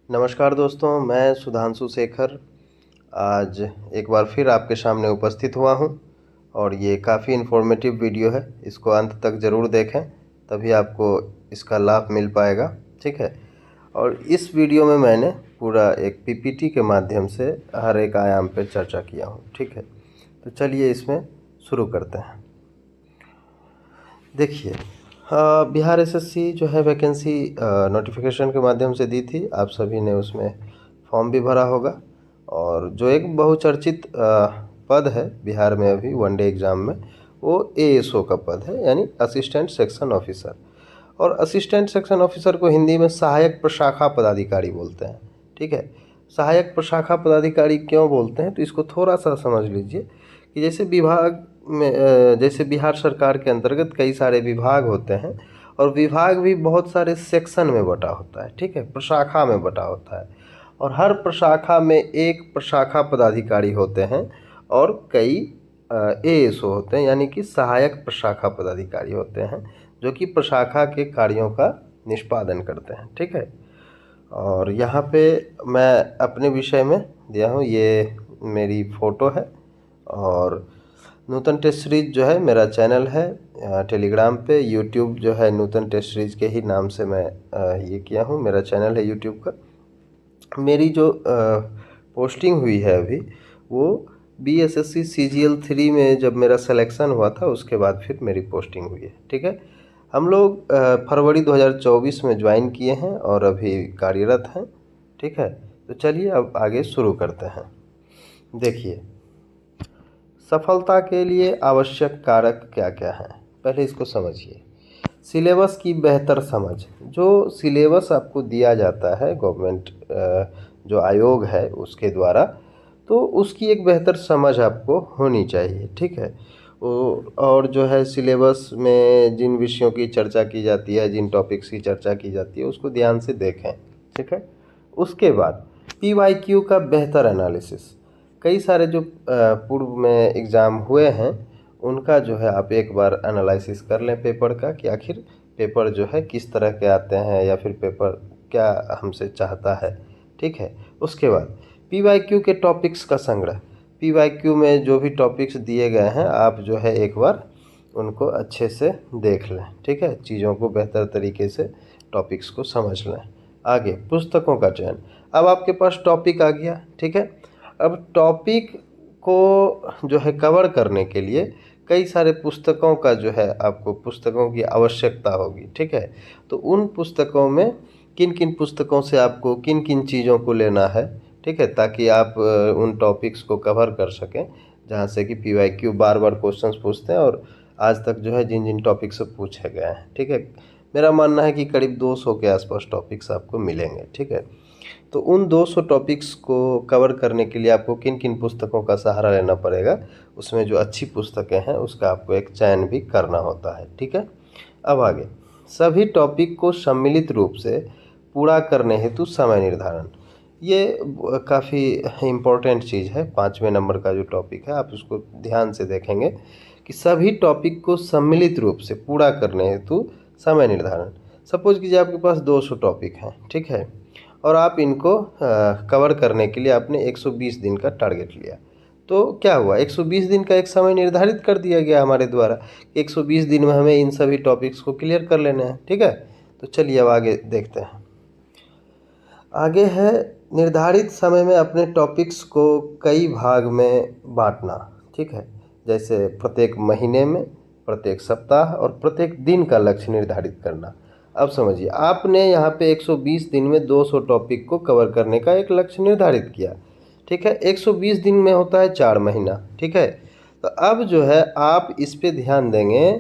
नमस्कार दोस्तों, मैं सुधांशु शेखर आज एक बार फिर आपके सामने उपस्थित हुआ हूं और ये काफ़ी इन्फॉर्मेटिव वीडियो है। इसको अंत तक ज़रूर देखें, तभी आपको इसका लाभ मिल पाएगा। ठीक है। और इस वीडियो में मैंने पूरा एक पीपीटी के माध्यम से हर एक आयाम पर चर्चा किया हूं। ठीक है, तो चलिए इसमें शुरू करते हैं। देखिए, बिहार एसएससी जो है वैकेंसी नोटिफिकेशन के माध्यम से दी थी। आप सभी ने उसमें फॉर्म भी भरा होगा और जो एक बहुचर्चित पद है बिहार में अभी वनडे एग्ज़ाम में, वो एएसओ का पद है, यानी असिस्टेंट सेक्शन ऑफिसर। और असिस्टेंट सेक्शन ऑफिसर को हिंदी में सहायक प्रशाखा पदाधिकारी बोलते हैं। ठीक है, सहायक प्रशाखा पदाधिकारी क्यों बोलते हैं, तो इसको थोड़ा सा समझ लीजिए कि जैसे विभाग में जैसे बिहार सरकार के अंतर्गत कई सारे विभाग होते हैं और विभाग भी बहुत सारे सेक्शन में बटा होता है। ठीक है, प्रशाखा में बटा होता है और हर प्रशाखा में एक प्रशाखा पदाधिकारी होते हैं और कई एएसओ होते हैं, यानी कि सहायक प्रशाखा पदाधिकारी होते हैं, जो कि प्रशाखा के कार्यों का निष्पादन करते हैं। ठीक है, और यहाँ पे मैं अपने विषय में दिया हूँ, ये मेरी फ़ोटो है। और नूतन टेस्ट सीरीज जो है मेरा चैनल है टेलीग्राम पे, यूट्यूब जो है नूतन टेस्ट सीरीज के ही नाम से मैं ये किया हूँ, मेरा चैनल है यूट्यूब का। मेरी जो पोस्टिंग हुई है अभी, वो बीएसएससी सीजीएल 3 में जब मेरा सिलेक्शन हुआ था, उसके बाद फिर मेरी पोस्टिंग हुई है। ठीक है, हम लोग फरवरी 2024 में ज्वाइन किए हैं और अभी कार्यरत हैं। ठीक है, तो चलिए अब आगे शुरू करते हैं। देखिए, सफलता के लिए आवश्यक कारक क्या क्या हैं, पहले इसको समझिए। सिलेबस की बेहतर समझ, जो सिलेबस आपको दिया जाता है गवर्नमेंट जो आयोग है उसके द्वारा, तो उसकी एक बेहतर समझ आपको होनी चाहिए। ठीक है, और जो है सिलेबस में जिन विषयों की चर्चा की जाती है, जिन टॉपिक्स की चर्चा की जाती है, उसको ध्यान से देखें। ठीक है, उसके बाद पीवाईक्यू का बेहतर एनालिसिस। कई सारे जो पूर्व में एग्ज़ाम हुए हैं, उनका जो है आप एक बार एनालिसिस कर लें पेपर का, कि आखिर पेपर जो है किस तरह के आते हैं या फिर पेपर क्या हमसे चाहता है। ठीक है, उसके बाद पीवाईक्यू के टॉपिक्स का संग्रह। पीवाईक्यू में जो भी टॉपिक्स दिए गए हैं, आप जो है एक बार उनको अच्छे से देख लें। ठीक है, चीज़ों को बेहतर तरीके से टॉपिक्स को समझ लें। आगे पुस्तकों का चयन। अब आपके पास टॉपिक आ गया। ठीक है, अब टॉपिक को जो है कवर करने के लिए कई सारे पुस्तकों का जो है आपको पुस्तकों की आवश्यकता होगी। ठीक है, तो उन पुस्तकों में किन किन पुस्तकों से आपको किन किन चीज़ों को लेना है। ठीक है, ताकि आप उन टॉपिक्स को कवर कर सकें जहाँ से कि पीवाईक्यू बार बार क्वेश्चंस पूछते हैं और आज तक जो है जिन जिन टॉपिक से पूछे गए हैं। ठीक है, मेरा मानना है कि करीब 200 के आसपास टॉपिक्स आपको मिलेंगे। ठीक है, तो उन 200 टॉपिक्स को कवर करने के लिए आपको किन किन पुस्तकों का सहारा लेना पड़ेगा, उसमें जो अच्छी पुस्तकें हैं उसका आपको एक चयन भी करना होता है। ठीक है, अब आगे सभी टॉपिक को सम्मिलित रूप से पूरा करने हेतु समय निर्धारण। ये काफ़ी इम्पोर्टेंट चीज़ है। 5वें नंबर का जो टॉपिक है, आप उसको ध्यान से देखेंगे कि सभी टॉपिक को सम्मिलित रूप से पूरा करने हेतु समय निर्धारण। सपोज कीजिए आपके पास 200 टॉपिक हैं। ठीक है, और आप इनको कवर करने के लिए आपने 120 दिन का टारगेट लिया, तो क्या हुआ, 120 दिन का एक समय निर्धारित कर दिया गया हमारे द्वारा। 120 दिन में हमें इन सभी टॉपिक्स को क्लियर कर लेने हैं। ठीक है, तो चलिए अब आगे देखते हैं। आगे है निर्धारित समय में अपने टॉपिक्स को कई भाग में बांटना। ठीक है, जैसे प्रत्येक महीने में, प्रत्येक सप्ताह और प्रत्येक दिन का लक्ष्य निर्धारित करना। अब समझिए, आपने यहाँ पे 120 दिन में 200 टॉपिक को कवर करने का एक लक्ष्य निर्धारित किया। ठीक है, 120 दिन में होता है 4 महीना। ठीक है, तो अब जो है आप इस पे ध्यान देंगे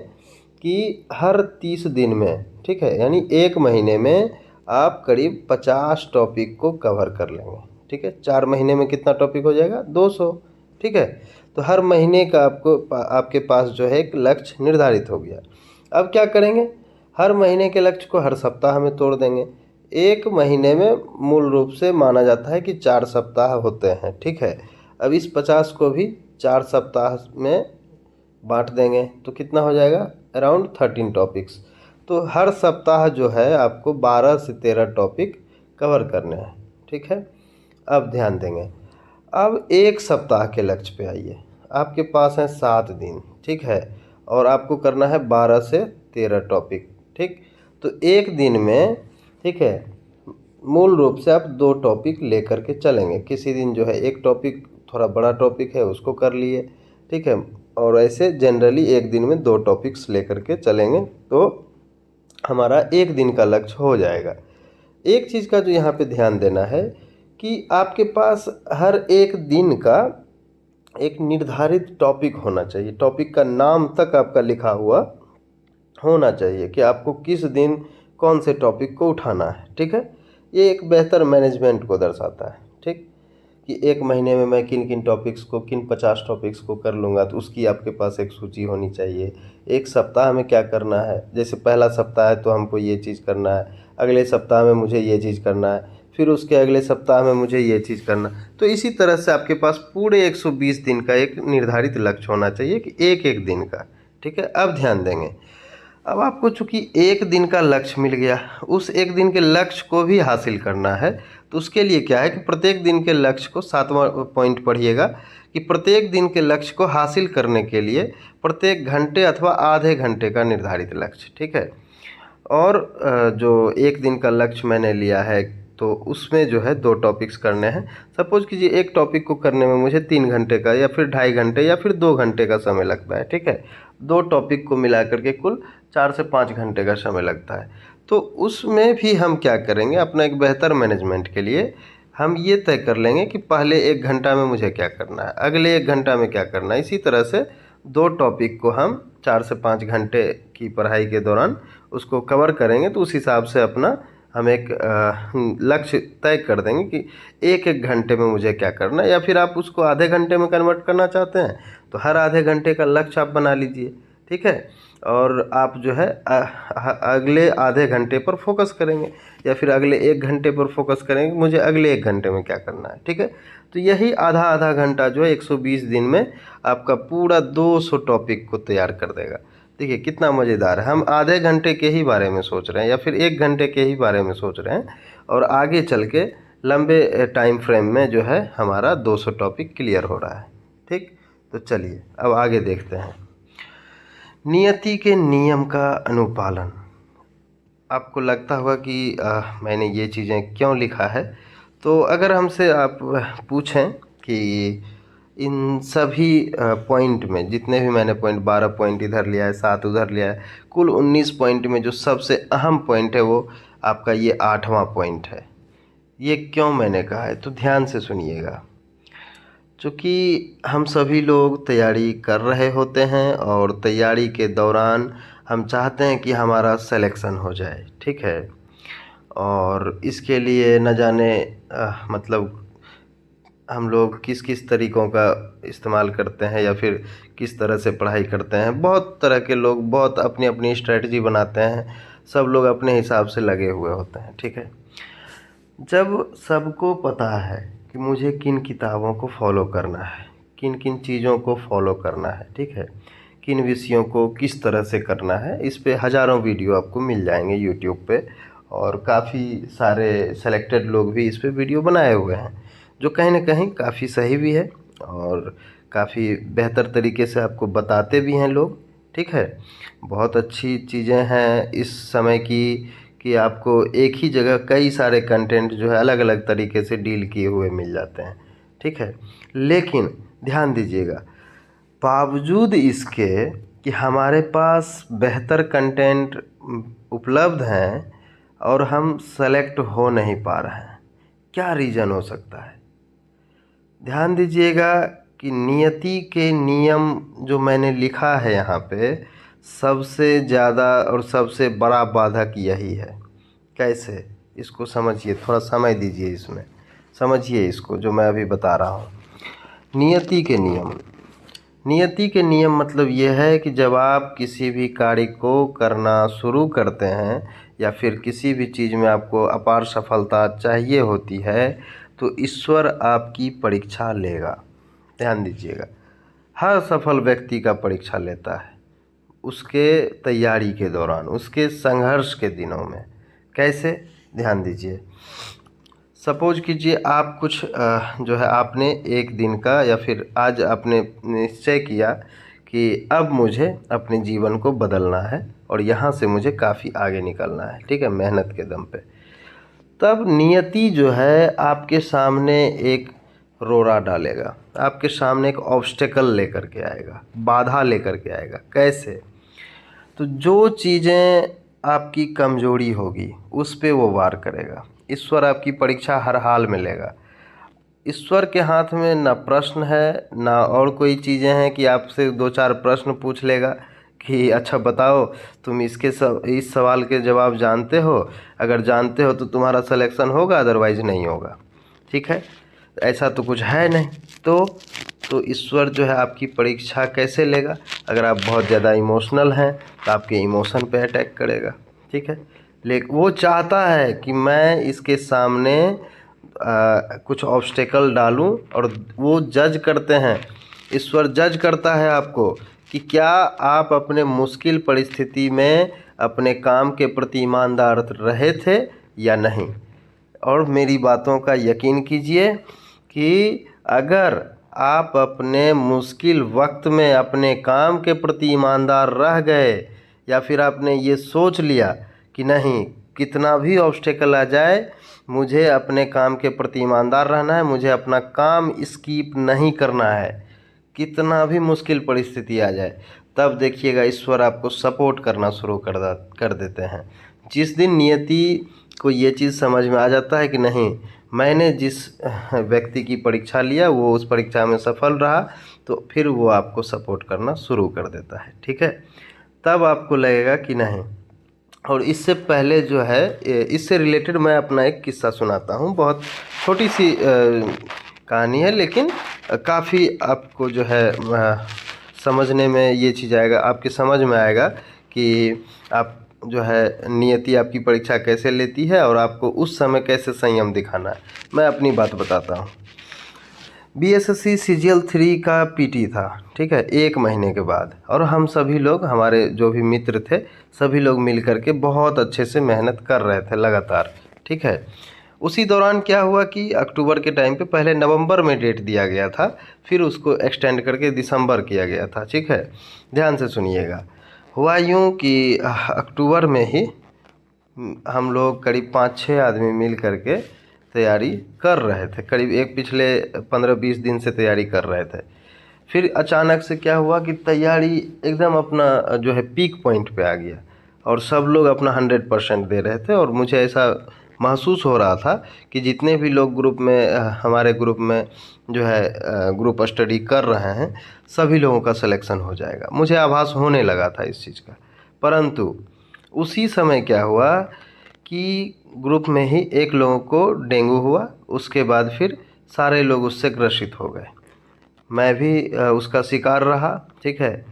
कि हर 30 दिन में, ठीक है, यानी एक महीने में आप करीब 50 टॉपिक को कवर कर लेंगे। ठीक है, 4 महीने में कितना टॉपिक हो जाएगा, 200। ठीक है, तो हर महीने का आपके पास जो है एक लक्ष्य निर्धारित हो गया। अब क्या करेंगे, हर महीने के लक्ष्य को हर सप्ताह में तोड़ देंगे। एक महीने में मूल रूप से माना जाता है कि 4 सप्ताह होते हैं। ठीक है, अब इस 50 को भी 4 सप्ताह में बांट देंगे तो कितना हो जाएगा, अराउंड 13 टॉपिक्स। तो हर सप्ताह जो है आपको 12 से 13 टॉपिक कवर करने हैं। ठीक है। अब ध्यान देंगे। अब एक सप्ताह के लक्ष्य पे आइए। आपके पास हैं 7 दिन, ठीक है, और आपको करना है 12 से 13 टॉपिक, ठीक। तो एक दिन में, ठीक है, मूल रूप से आप 2 टॉपिक लेकर के चलेंगे। किसी दिन जो है एक टॉपिक थोड़ा बड़ा टॉपिक है उसको कर लिए, ठीक है, और ऐसे जनरली एक दिन में 2 टॉपिक्स लेकर के चलेंगे तो हमारा एक दिन का लक्ष्य हो जाएगा। एक चीज़ का जो यहाँ पे ध्यान देना है कि आपके पास हर एक दिन का एक निर्धारित टॉपिक होना चाहिए। टॉपिक का नाम तक आपका लिखा हुआ होना चाहिए कि आपको किस दिन कौन से टॉपिक को उठाना है, ठीक है। ये एक बेहतर मैनेजमेंट को दर्शाता है, ठीक, कि एक महीने में मैं किन किन टॉपिक्स को, किन 50 टॉपिक्स को कर लूँगा, तो उसकी आपके पास एक सूची होनी चाहिए। एक सप्ताह में क्या करना है, जैसे पहला सप्ताह है तो हमको ये चीज़ करना है, अगले सप्ताह में मुझे ये चीज़ करना है, फिर उसके अगले सप्ताह में मुझे ये चीज़ करना। तो इसी तरह से आपके पास पूरे 120 दिन का एक निर्धारित लक्ष्य होना चाहिए कि एक एक दिन का, ठीक है। अब ध्यान देंगे। अब आपको चूँकि एक दिन का लक्ष्य मिल गया, उस एक दिन के लक्ष्य को भी हासिल करना है, तो उसके लिए क्या है कि प्रत्येक दिन के लक्ष्य को 7वां पॉइंट पढ़िएगा कि प्रत्येक दिन के लक्ष्य को हासिल करने के लिए प्रत्येक घंटे अथवा आधे घंटे का निर्धारित लक्ष्य, ठीक है। और जो एक दिन का लक्ष्य मैंने लिया है तो उसमें जो है 2 टॉपिक्स करने हैं। सपोज़ कीजिए एक टॉपिक को करने में मुझे 3 घंटे का या फिर 2.5 घंटे या फिर 2 घंटे का समय लगता है, ठीक है। 2 टॉपिक को मिला करके कुल 4 से 5 घंटे का समय लगता है। तो उसमें भी हम क्या करेंगे, अपना एक बेहतर मैनेजमेंट के लिए हम ये तय कर लेंगे कि पहले 1 घंटा में मुझे क्या करना है, अगले 1 घंटा में क्या करना है। इसी तरह से 2 टॉपिक को हम 4 से 5 घंटे की पढ़ाई के दौरान उसको कवर करेंगे। तो उस हिसाब से अपना हम एक लक्ष्य तय कर देंगे कि एक एक घंटे में मुझे क्या करना है, या फिर आप उसको आधे घंटे में कन्वर्ट करना चाहते हैं तो हर आधे घंटे का लक्ष्य आप बना लीजिए, ठीक है। और आप जो है अगले आधे घंटे पर फोकस करेंगे या फिर अगले 1 घंटे पर फोकस करेंगे, मुझे अगले 1 घंटे में क्या करना है, ठीक है। तो यही आधा आधा घंटा जो है 120 दिन में आपका पूरा 200 टॉपिक को तैयार कर देगा। देखिए कितना मज़ेदार है। हम आधे घंटे के ही बारे में सोच रहे हैं या फिर 1 घंटे के ही बारे में सोच रहे हैं, और आगे चल के लंबे टाइम फ्रेम में जो है हमारा 200 टॉपिक क्लियर हो रहा है, ठीक। तो चलिए अब आगे देखते हैं। नियति के नियम का अनुपालन। आपको लगता होगा कि मैंने ये चीज़ें क्यों लिखा है। तो अगर हमसे आप पूछें कि इन सभी पॉइंट में, जितने भी मैंने पॉइंट 12 पॉइंट इधर लिया है, 7 उधर लिया है, कुल 19 पॉइंट में जो सबसे अहम पॉइंट है वो आपका ये 8वां पॉइंट है। ये क्यों मैंने कहा है तो ध्यान से सुनिएगा। चूँकि हम सभी लोग तैयारी कर रहे होते हैं और तैयारी के दौरान हम चाहते हैं कि हमारा सिलेक्शन हो जाए, ठीक है। और इसके लिए न जाने मतलब हम लोग किस किस तरीक़ों का इस्तेमाल करते हैं या फिर किस तरह से पढ़ाई करते हैं। बहुत तरह के लोग बहुत अपनी अपनी स्ट्रेटजी बनाते हैं, सब लोग अपने हिसाब से लगे हुए होते हैं, ठीक है। जब सबको पता है कि मुझे किन किताबों को फॉलो करना है, किन किन चीज़ों को फॉलो करना है, ठीक है, किन विषयों को किस तरह से करना है, इस पे हज़ारों वीडियो आपको मिल जाएंगे यूट्यूब पे, और काफ़ी सारे सेलेक्टेड लोग भी इस पे वीडियो बनाए हुए हैं जो कहीं ना कहीं काफ़ी सही भी है और काफ़ी बेहतर तरीके से आपको बताते भी हैं लोग, ठीक है। बहुत अच्छी चीज़ें हैं इस समय की कि आपको एक ही जगह कई सारे कंटेंट जो है अलग अलग तरीके से डील किए हुए मिल जाते हैं, ठीक है। लेकिन ध्यान दीजिएगा, बावजूद इसके कि हमारे पास बेहतर कंटेंट उपलब्ध हैं और हम सेलेक्ट हो नहीं पा रहे हैं, क्या रीज़न हो सकता है। ध्यान दीजिएगा कि नियति के नियम जो मैंने लिखा है यहाँ पे, सबसे ज़्यादा और सबसे बड़ा बाधक यही है। कैसे, इसको समझिए, थोड़ा समय दीजिए, इसमें समझिए इसको जो मैं अभी बता रहा हूँ। नियति के नियम, नियति के नियम मतलब ये है कि जब आप किसी भी कार्य को करना शुरू करते हैं या फिर किसी भी चीज़ में आपको अपार सफलता चाहिए होती है तो ईश्वर आपकी परीक्षा लेगा। ध्यान दीजिएगा, हर सफल व्यक्ति का परीक्षा लेता है उसके तैयारी के दौरान, उसके संघर्ष के दिनों में। कैसे, ध्यान दीजिए। सपोज कीजिए आप कुछ जो है आपने एक दिन का या फिर आज आपने निश्चय किया कि अब मुझे अपने जीवन को बदलना है और यहाँ से मुझे काफ़ी आगे निकलना है, ठीक है, मेहनत के दम पे। तब नियति जो है आपके सामने एक रोड़ा डालेगा, आपके सामने एक ऑब्स्टेकल लेकर के आएगा, बाधा लेकर के आएगा। कैसे? तो जो चीज़ें आपकी कमजोरी होगी उस पे वो वार करेगा। ईश्वर आपकी परीक्षा हर हाल में लेगा। ईश्वर के हाथ में ना प्रश्न है ना और कोई चीज़ें हैं कि आपसे दो चार प्रश्न पूछ लेगा कि अच्छा बताओ तुम इस सवाल के जवाब जानते हो, अगर जानते हो तो तुम्हारा सिलेक्शन होगा, अदरवाइज नहीं होगा, ठीक है। ऐसा तो कुछ है नहीं। तो ईश्वर जो है आपकी परीक्षा कैसे लेगा? अगर आप बहुत ज़्यादा इमोशनल हैं तो आपके इमोशन पे अटैक करेगा, ठीक है। लेकिन वो चाहता है कि मैं इसके सामने कुछ ऑब्स्टेकल डालूं, और वो जज करते हैं, ईश्वर जज करता है आपको कि क्या आप अपने मुश्किल परिस्थिति में अपने काम के प्रति ईमानदार रहे थे या नहीं। और मेरी बातों का यकीन कीजिए कि अगर आप अपने मुश्किल वक्त में अपने काम के प्रति ईमानदार रह गए, या फिर आपने ये सोच लिया कि नहीं कितना भी ऑब्स्टेकल आ जाए मुझे अपने काम के प्रति ईमानदार रहना है, मुझे अपना काम स्किप नहीं करना है, कितना भी मुश्किल परिस्थिति आ जाए, तब देखिएगा ईश्वर आपको सपोर्ट करना शुरू कर देते हैं। जिस दिन नियति को ये चीज़ समझ में आ जाता है कि नहीं मैंने जिस व्यक्ति की परीक्षा लिया वो उस परीक्षा में सफल रहा, तो फिर वो आपको सपोर्ट करना शुरू कर देता है, ठीक है। तब आपको लगेगा कि नहीं। और इससे पहले जो है इससे रिलेटेड मैं अपना एक किस्सा सुनाता हूँ। बहुत छोटी सी कहानी है, लेकिन काफ़ी आपको जो है समझने में ये चीज़ आएगा, आपके समझ में आएगा कि आप जो है नियति आपकी परीक्षा कैसे लेती है और आपको उस समय कैसे संयम दिखाना है। मैं अपनी बात बताता हूँ। बीएसएससी सीजीएल 3 का पीटी था, ठीक है, 1 महीने के बाद, और हम सभी लोग, हमारे जो भी मित्र थे सभी लोग मिल कर के बहुत अच्छे से मेहनत कर रहे थे लगातार, ठीक है। उसी दौरान क्या हुआ कि अक्टूबर के टाइम पे पहले नवंबर में डेट दिया गया था, फिर उसको एक्सटेंड करके दिसंबर किया गया था, ठीक है। ध्यान से सुनिएगा। हुआ यूँ कि अक्टूबर में ही हम लोग करीब 5-6 आदमी मिल करके तैयारी कर रहे थे, करीब एक पिछले 15-20 दिन से तैयारी कर रहे थे। फिर अचानक से क्या हुआ कि तैयारी एकदम अपना जो है पीक पॉइंट पे आ गया और सब लोग अपना 100% दे रहे थे, और मुझे ऐसा महसूस हो रहा था कि जितने भी लोग ग्रुप में हमारे ग्रुप में जो है ग्रुप स्टडी कर रहे हैं सभी लोगों का सिलेक्शन हो जाएगा, मुझे आभास होने लगा था इस चीज़ का। परंतु उसी समय क्या हुआ कि ग्रुप में ही एक लोगों को डेंगू हुआ, उसके बाद फिर सारे लोग उससे ग्रसित हो गए, मैं भी उसका शिकार रहा, ठीक है।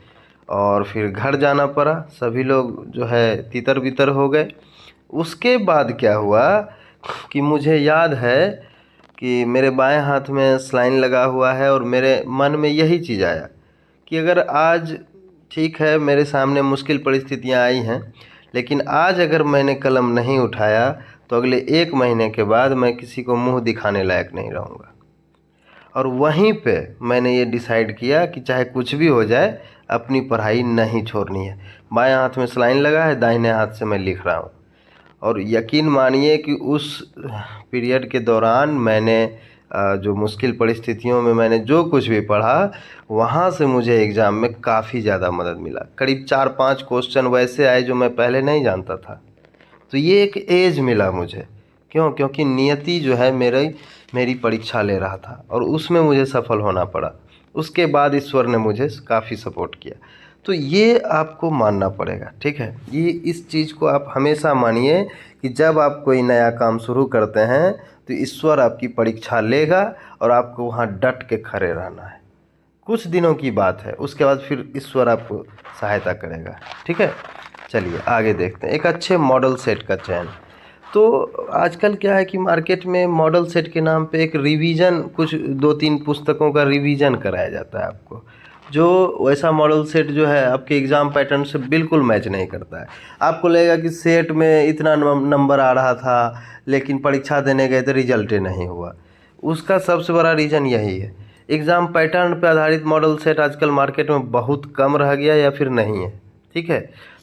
और फिर घर जाना पड़ा, सभी लोग जो है तितर बितर हो गए। उसके बाद क्या हुआ कि मुझे याद है कि मेरे बाएं हाथ में सलाइन लगा हुआ है, और मेरे मन में यही चीज़ आया कि अगर आज ठीक है मेरे सामने मुश्किल परिस्थितियां आई हैं, लेकिन आज अगर मैंने कलम नहीं उठाया तो अगले 1 महीने के बाद मैं किसी को मुंह दिखाने लायक नहीं रहूँगा। और वहीं पे मैंने ये डिसाइड किया कि चाहे कुछ भी हो जाए अपनी पढ़ाई नहीं छोड़नी है। बाएं हाथ में सलाइन लगा है, दाहिने हाथ से मैं लिख रहा हूँ। और यकीन मानिए कि उस पीरियड के दौरान मैंने जो मुश्किल परिस्थितियों में मैंने जो कुछ भी पढ़ा वहाँ से मुझे एग्ज़ाम में काफ़ी ज़्यादा मदद मिला। करीब 4-5 क्वेश्चन वैसे आए जो मैं पहले नहीं जानता था। तो ये एक एज मिला मुझे, क्योंकि नियति जो है मेरी परीक्षा ले रहा था और उसमें मुझे सफल होना पड़ा। उसके बाद ईश्वर ने मुझे काफ़ी सपोर्ट किया। तो ये आपको मानना पड़ेगा, ठीक है। ये इस चीज़ को आप हमेशा मानिए कि जब आप कोई नया काम शुरू करते हैं तो ईश्वर आपकी परीक्षा लेगा और आपको वहाँ डट के खड़े रहना है। कुछ दिनों की बात है, उसके बाद फिर ईश्वर आपको सहायता करेगा, ठीक है। चलिए आगे देखते हैं। एक अच्छे मॉडल सेट का चयन। तो आजकल क्या है कि मार्केट में मॉडल सेट के नाम पे एक रिवीजन, कुछ 2-3 पुस्तकों का रिवीजन कराया जाता है आपको। जो वैसा मॉडल सेट जो है आपके एग्ज़ाम पैटर्न से बिल्कुल मैच नहीं करता है। आपको लगेगा कि सेट में इतना नंबर आ रहा था, लेकिन परीक्षा देने गए तो रिजल्ट ही नहीं हुआ। उसका सबसे बड़ा रीज़न यही है। एग्ज़ाम पैटर्न पर आधारित मॉडल सेट आजकल मार्केट में बहुत कम रह गया या फिर नहीं है। ठीक है,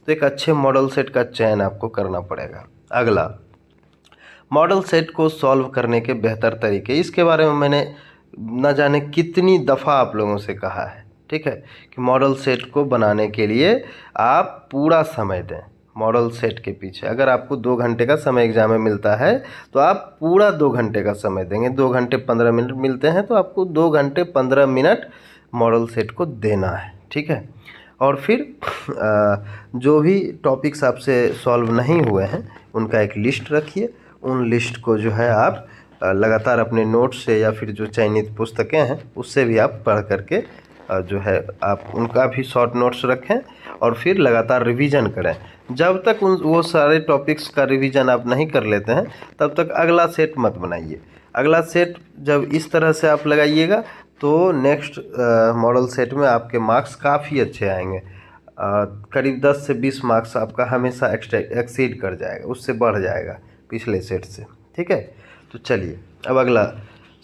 तो एक अच्छे मॉडल सेट का चयन आपको करना पड़ेगा। अगला, मॉडल सेट को सॉल्व करने के बेहतर तरीके, इसके बारे में मैंने न जाने कितनी दफ़ा आप लोगों से कहा है। ठीक है, कि मॉडल सेट को बनाने के लिए आप पूरा समय दें। मॉडल सेट के पीछे अगर आपको 2 घंटे का समय एग्जाम में मिलता है तो आप पूरा 2 घंटे का समय देंगे। 2 घंटे 15 मिनट मिलते हैं तो आपको 2 घंटे 15 मिनट मॉडल सेट को देना है। ठीक है, और फिर जो भी टॉपिक्स आपसे सॉल्व नहीं हुए हैं उनका एक लिस्ट रखिए। उन लिस्ट को जो है आप लगातार अपने नोट्स से या फिर जो चयनित पुस्तकें हैं उससे भी आप पढ़ करके जो है आप उनका भी शॉर्ट नोट्स रखें और फिर लगातार रिवीजन करें। जब तक वो सारे टॉपिक्स का रिवीजन आप नहीं कर लेते हैं तब तक अगला सेट मत बनाइए। अगला सेट जब इस तरह से आप लगाइएगा तो नेक्स्ट मॉडल सेट में आपके मार्क्स काफ़ी अच्छे आएंगे। करीब 10 से 20 मार्क्स आपका हमेशा एक्सीड कर जाएगा, उससे बढ़ जाएगा पिछले सेट से। ठीक है, तो चलिए अब अगला,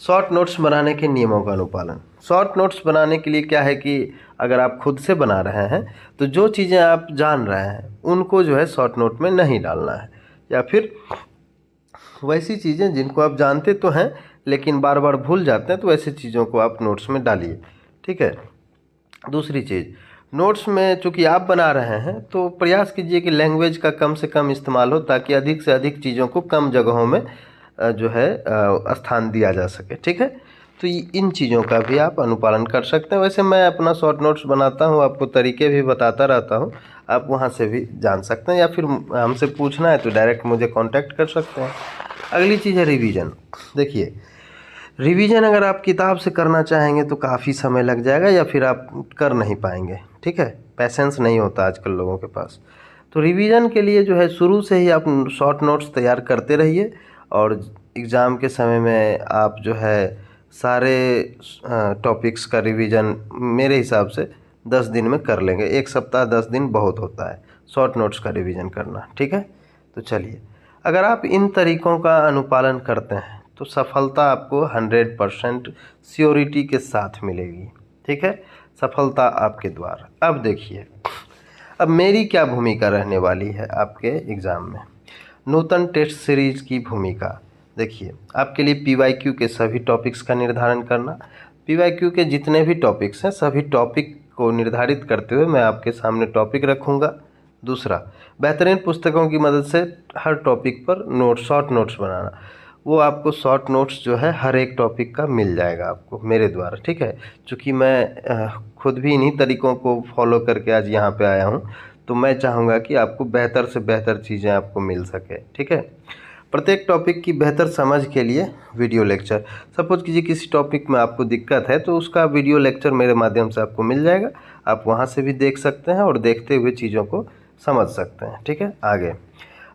शॉर्ट नोट्स बनाने के नियमों का अनुपालन। शॉर्ट नोट्स बनाने के लिए क्या है कि अगर आप खुद से बना रहे हैं तो जो चीज़ें आप जान रहे हैं उनको जो है शॉर्ट नोट में नहीं डालना है, या फिर वैसी चीज़ें जिनको आप जानते तो हैं लेकिन बार बार भूल जाते हैं तो वैसी चीज़ों को आप नोट्स में डालिए। ठीक है, दूसरी चीज़, नोट्स में चूँकि आप बना रहे हैं तो प्रयास कीजिए कि लैंग्वेज का कम से कम इस्तेमाल हो ताकि अधिक से अधिक चीज़ों को कम जगहों में जो है स्थान दिया जा सके। ठीक है, तो इन चीज़ों का भी आप अनुपालन कर सकते हैं। वैसे मैं अपना शॉर्ट नोट्स बनाता हूँ, आपको तरीके भी बताता रहता हूँ, आप वहाँ से भी जान सकते हैं या फिर हमसे पूछना है तो डायरेक्ट मुझे कांटेक्ट कर सकते हैं। अगली चीज़ है रिवीजन। देखिए, रिवीजन अगर आप किताब से करना चाहेंगे तो काफ़ी समय लग जाएगा या फिर आप कर नहीं पाएंगे। ठीक है, पैसेंस नहीं होता आजकल लोगों के पास। तो रिवीजन के लिए जो है शुरू से ही आप शॉर्ट नोट्स तैयार करते रहिए और एग्ज़ाम के समय में आप जो है सारे टॉपिक्स का रिवीजन मेरे हिसाब से 10 दिन में कर लेंगे। 1 सप्ताह 10 दिन बहुत होता है शॉर्ट नोट्स का रिवीजन करना। ठीक है, तो चलिए, अगर आप इन तरीक़ों का अनुपालन करते हैं तो सफलता आपको 100% श्योरिटी के साथ मिलेगी। ठीक है, सफलता आपके द्वार। अब देखिए, अब मेरी क्या भूमिका रहने वाली है आपके एग्ज़ाम में। नूतन टेस्ट सीरीज़ की भूमिका देखिए, आपके लिए PYQ के सभी टॉपिक्स का निर्धारण करना। PYQ के जितने भी टॉपिक्स हैं सभी टॉपिक को निर्धारित करते हुए मैं आपके सामने टॉपिक रखूँगा। दूसरा, बेहतरीन पुस्तकों की मदद से हर टॉपिक पर शॉर्ट नोट्स बनाना। वो आपको शॉर्ट नोट्स जो है हर एक टॉपिक का मिल जाएगा आपको मेरे द्वारा। ठीक है, चूँकि मैं खुद भी इन्हीं तरीक़ों को फॉलो करके आज यहाँ पे आया हूँ तो मैं चाहूँगा कि आपको बेहतर से बेहतर चीज़ें आपको मिल सके। ठीक है, प्रत्येक टॉपिक की बेहतर समझ के लिए वीडियो लेक्चर। सपोज कीजिए किसी टॉपिक में आपको दिक्कत है तो उसका वीडियो लेक्चर मेरे माध्यम से आपको मिल जाएगा, आप वहाँ से भी देख सकते हैं और देखते हुए चीज़ों को समझ सकते हैं। ठीक है, आगे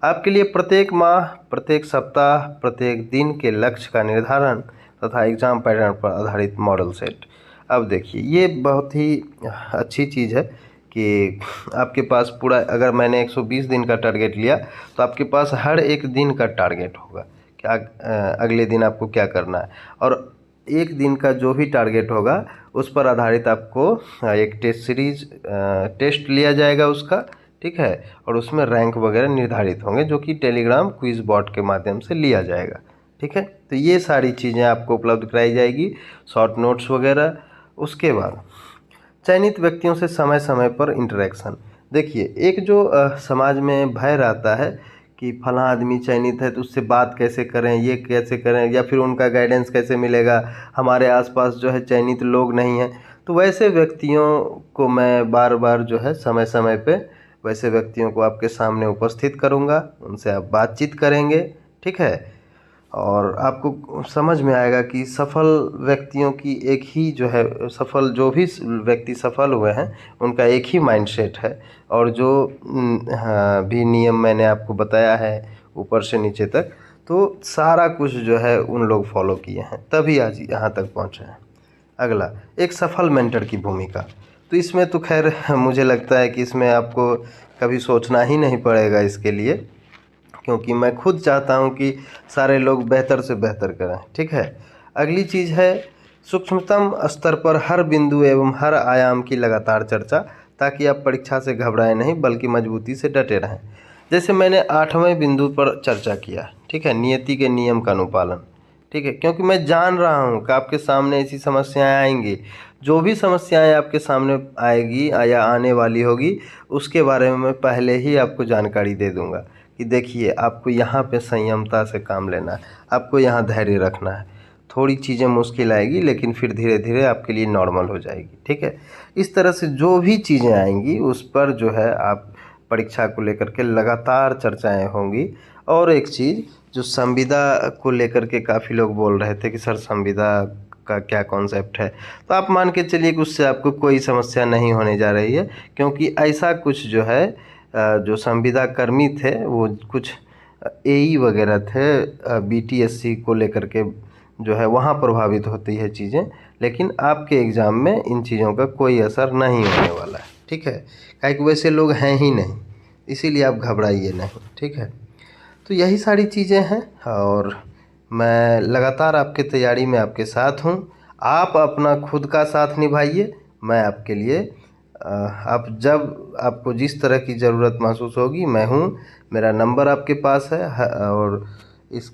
आपके लिए प्रत्येक माह, प्रत्येक सप्ताह, प्रत्येक दिन के लक्ष्य का निर्धारण तथा एग्ज़ाम पैटर्न पर आधारित मॉडल सेट। अब देखिए, ये बहुत ही अच्छी चीज़ है कि आपके पास पूरा, अगर मैंने 120 दिन का टारगेट लिया तो आपके पास हर एक दिन का टारगेट होगा क्या अगले दिन आपको क्या करना है, और एक दिन का जो भी टारगेट होगा उस पर आधारित आपको एक टेस्ट सीरीज़ टेस्ट लिया जाएगा उसका। ठीक है, और उसमें रैंक वगैरह निर्धारित होंगे जो कि टेलीग्राम क्विज बॉट के माध्यम से लिया जाएगा। ठीक है, तो ये सारी चीज़ें आपको उपलब्ध कराई जाएगी, शॉर्ट नोट्स वगैरह। उसके बाद चयनित व्यक्तियों से समय समय पर इंटरेक्शन। देखिए, एक जो समाज में भय रहता है कि फलां आदमी चयनित है तो उससे बात कैसे करें, ये कैसे करें, या फिर उनका गाइडेंस कैसे मिलेगा, हमारे आसपास जो है चयनित लोग नहीं हैं। तो वैसे व्यक्तियों को मैं बार बार जो है समय समय पे वैसे व्यक्तियों को आपके सामने उपस्थित करूंगा, उनसे आप बातचीत करेंगे। ठीक है, और आपको समझ में आएगा कि सफल व्यक्तियों की एक ही जो है सफल, जो भी व्यक्ति सफल हुए हैं उनका एक ही माइंडसेट है, और जो भी नियम मैंने आपको बताया है ऊपर से नीचे तक, तो सारा कुछ जो है उन लोग फॉलो किए हैं तभी आज यहाँ तक पहुँचे हैं। अगला, एक सफल मेंटर की भूमिका। तो इसमें तो खैर मुझे लगता है कि इसमें आपको कभी सोचना ही नहीं पड़ेगा इसके लिए, क्योंकि मैं खुद चाहता हूं कि सारे लोग बेहतर से बेहतर करें। ठीक है। अगली चीज़ है सूक्ष्मतम स्तर पर हर बिंदु एवं हर आयाम की लगातार चर्चा, ताकि आप परीक्षा से घबराएं नहीं बल्कि मजबूती से डटे रहें। जैसे मैंने 8वें बिंदु पर चर्चा किया, ठीक है, नियति के नियम का अनुपालन। ठीक है, क्योंकि मैं जान रहा हूँ कि आपके सामने ऐसी समस्याएं आएंगी। जो भी समस्याएं आपके सामने आएगी या आने वाली होगी, उसके बारे में मैं पहले ही आपको जानकारी दे दूंगा कि देखिए आपको यहाँ पे संयमता से काम लेना है, आपको यहाँ धैर्य रखना है। थोड़ी चीज़ें मुश्किल आएगी लेकिन फिर धीरे धीरे आपके लिए नॉर्मल हो जाएगी। ठीक है। इस तरह से जो भी चीज़ें आएंगी उस पर जो है आप परीक्षा को लेकर के लगातार चर्चाएं होंगी। और एक चीज़ जो संविदा को लेकर के काफ़ी लोग बोल रहे थे कि सर संविदा का क्या कॉन्सेप्ट है, तो आप मान के चलिए कि उससे आपको कोई समस्या नहीं होने जा रही है, क्योंकि ऐसा कुछ जो है जो संविदा कर्मी थे वो कुछ एई वगैरह थे, बीटीएससी को लेकर के जो है वहाँ प्रभावित होती है चीज़ें, लेकिन आपके एग्ज़ाम में इन चीज़ों का कोई असर नहीं होने वाला है। ठीक है, काहे कि वैसे लोग हैं ही नहीं, इसीलिए आप घबराइए नहीं। ठीक है, तो यही सारी चीज़ें हैं और मैं लगातार आपके तैयारी में आपके साथ हूँ। आप अपना खुद का साथ निभाइए, मैं आपके लिए आप जब आपको जिस तरह की ज़रूरत महसूस होगी मैं हूँ। मेरा नंबर आपके पास है और इस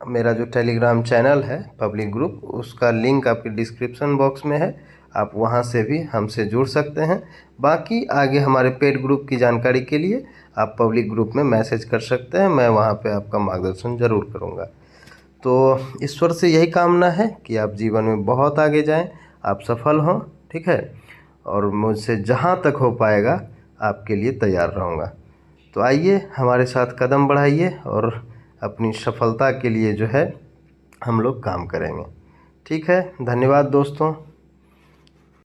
मेरा जो टेलीग्राम चैनल है पब्लिक ग्रुप, उसका लिंक आपके डिस्क्रिप्शन बॉक्स में है, आप वहां से भी हमसे जुड़ सकते हैं। बाकी आगे हमारे पेड ग्रुप की जानकारी के लिए आप पब्लिक ग्रुप में मैसेज कर सकते हैं, मैं वहां पे आपका मार्गदर्शन ज़रूर करूंगा। तो ईश्वर से यही कामना है कि आप जीवन में बहुत आगे जाएं, आप सफल हों। ठीक है, और मुझसे जहां तक हो पाएगा आपके लिए तैयार रहूँगा। तो आइए हमारे साथ कदम बढ़ाइए और अपनी सफलता के लिए जो है हम लोग काम करेंगे। ठीक है, धन्यवाद दोस्तों।